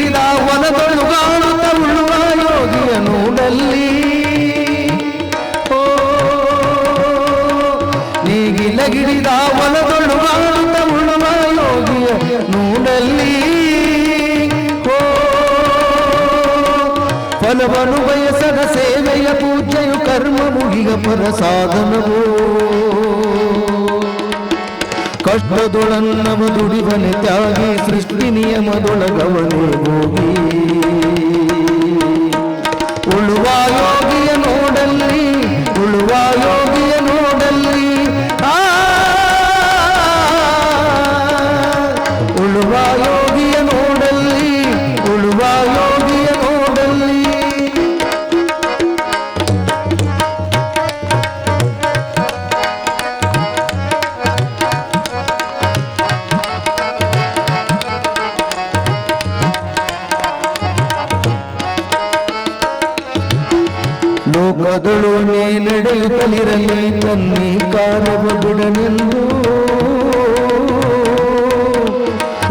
ನೇಗಿಲಗಿರಿದ ವನದೊಳು ಕಾಣುತ್ತ ಉಳುವ ಯೋಗಿಯ ನೋಡಲ್ಲಿ ಓ ನೇಗಿಲಗಿರಿದ ವನದೊಳು ಕಾಣುತ್ತ ಉಳುವ ಯೋಗಿಯ ನೋಡಲ್ಲಿ ಓ ಫಲವನ್ನು ಬಯಸದ ಸೇವೆಯ ಪೂಜೆಯು ಕರ್ಮ ಮುಗಿಗ ಪರ ಸಾಧನವೋ ಕಷ್ಟದೊಳನ್ನವ ದುಡಿವನೆ ತ್ಯಾಗಿ ಸೃಷ್ಟಿ ನಿಯಮದೊಳಗವನೇ ಹೋಗಿ ಉಳುವ ಯೋಗಿಯ ನೋಡಲ್ಲಿ ಉಳುವ ಯೋಗಿಯ ನೋಡಲ್ಲಿ ಉಳುವ ಯೋಗಿಯ ನೋಡಲ್ಲಿ ಉಳುವ ಯೋಗಿಯ ನೋಡಲ್ಲಿ ಲೋಕದಳು ನೀ ನಡೆಯುತ್ತಲಿರಲಿ ತನ್ನಿ ಕಾರ್ಯವ ಬಿಡನೆಂದು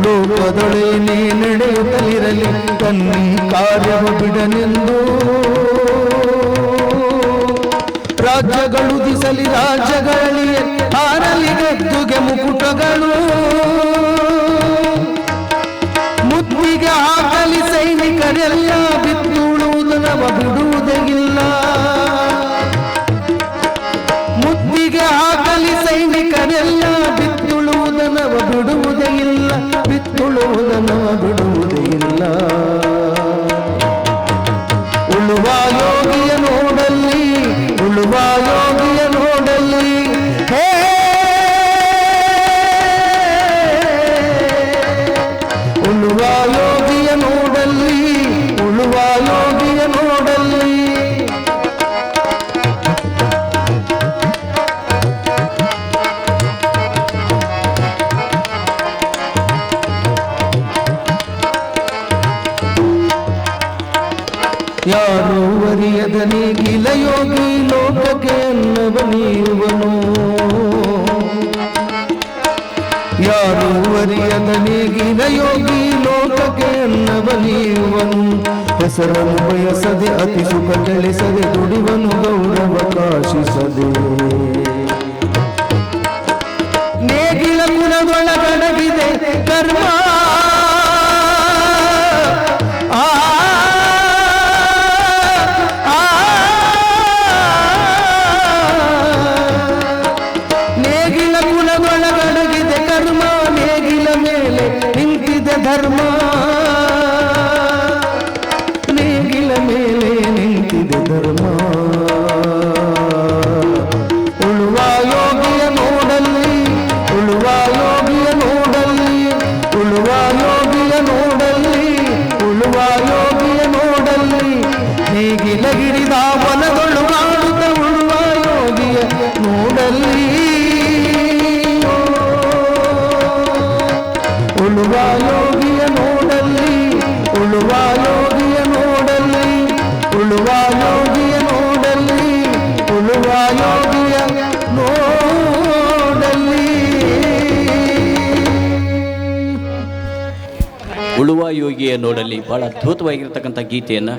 ಲೋಕದೊಳೆ ನೀ ನಡೆಯುತ್ತಲಿರಲಿ ತನ್ನಿ ಕಾರ್ಯವ ಬಿಡನೆಂದು ರಾಜ್ಯಗಳು ದಿಸಲಿ ರಾಜ್ಯಗಳಲ್ಲಿ ಹಾರಲಿ ಗೆದ್ದುಗೆ ಮುಕುಟಗಳು ಮುತ್ತಿಗೆ ಹಾಕಲಿ ಸೈನಿಕರೆಲ್ಲ ಬಿತ್ತುಳುವುದನವ ಬಿಡುವುದೇ ಇಲ್ಲ ಮುತ್ತಿಗೆ ಹಾಕಲಿ ಸೈನಿಕರೆಲ್ಲ ಬಿತ್ತುಳುವುದನವ ಬಿಡುವುದೇ ಇಲ್ಲ ಬಿತ್ತುಳುವುದನವ ಬಿಡುವುದೇ ಇಲ್ಲ ಉಳುವ ಯೋಗಿಯ ನೋಡಲ್ಲಿ ಉಳುವ ಯೋಗಿಯ ನೋಡಲ್ಲಿ ಹೇ ಉಳುವ ಯೋಗಿಯ ನೋಡಲ್ಲಿ ಉಳುವ ಯೋಗಿಯ ನೋಡಲ್ಲಿ ಯಾರು ಅರಿಯದ ನೇಗಿಲ ಯೋಗಿ ಲೋಕಕ್ಕೆ ಅನ್ನವ ನೀಡುವನು ಯಾರು ಅರಿಯದ ನೇಗಿಲ ಯೋಗಿ ಲೋಕಕ್ಕೆ ಅನ್ನವ ನೀಡುವನು ಹೆಸರನ್ನು ಬಯಸದೆ ಅತಿ ಸುಖ ಕೆಳಿಸದೆ ದುಡಿವನು ಗೌರವ ಕಾಶಿಸದೆ ನೇಗಿಲ ಗುಣದೊಳಗಡಗಿದೆ ಕರ್ಮ ನೇಗಿಲ ಗುಣದೊಳಗಡಗಿದೆ ಕರ್ಮ ನೇಗಿಲ ಮೇಲೆ ನಿಂತಿದೆ ಧರ್ಮ ನೇಗಿಲ ಮೇಲೆ ನಿಂತಿದೆ ಧರ್ಮ ಉಳುವ ಯೋಗಿಯ ನೋಡಲ್ಲಿ ಉಳುವ ಯೋಗಿಯ ನೋಡಲ್ಲಿ ಉಳುವ ಯೋಗಿಯ ನೋಡಲ್ಲಿ ಉಳುವ ಯೋಗಿಯ ನೋಡಲ್ಲಿ ನೇಗಿಲಗಿರಿದ ವನದೊಳು ಕಾಣುತ್ತ ಉಳುವ ಯೋಗಿಯ ನೋಡಲ್ಲಿ ಉಳುವ ಯೋಗಿಯ ನೋಡಲ್ಲಿ ಉಳುವ ಯೋಗಿಯ ನೋಡಲ್ಲಿ ಉಳುವ ಯೋಗಿಯ ನೋಡಲ್ಲಿ ಉಳುವ ಯೋಗಿಯ ನೋಡಲ್ಲಿ ಉಳುವ ಯೋಗಿಯ ನೋಡಲ್ಲಿ ಬಹಳ ಅದ್ಭುತವಾಗಿರ್ತಕ್ಕಂಥ ಗೀತೆಯನ್ನು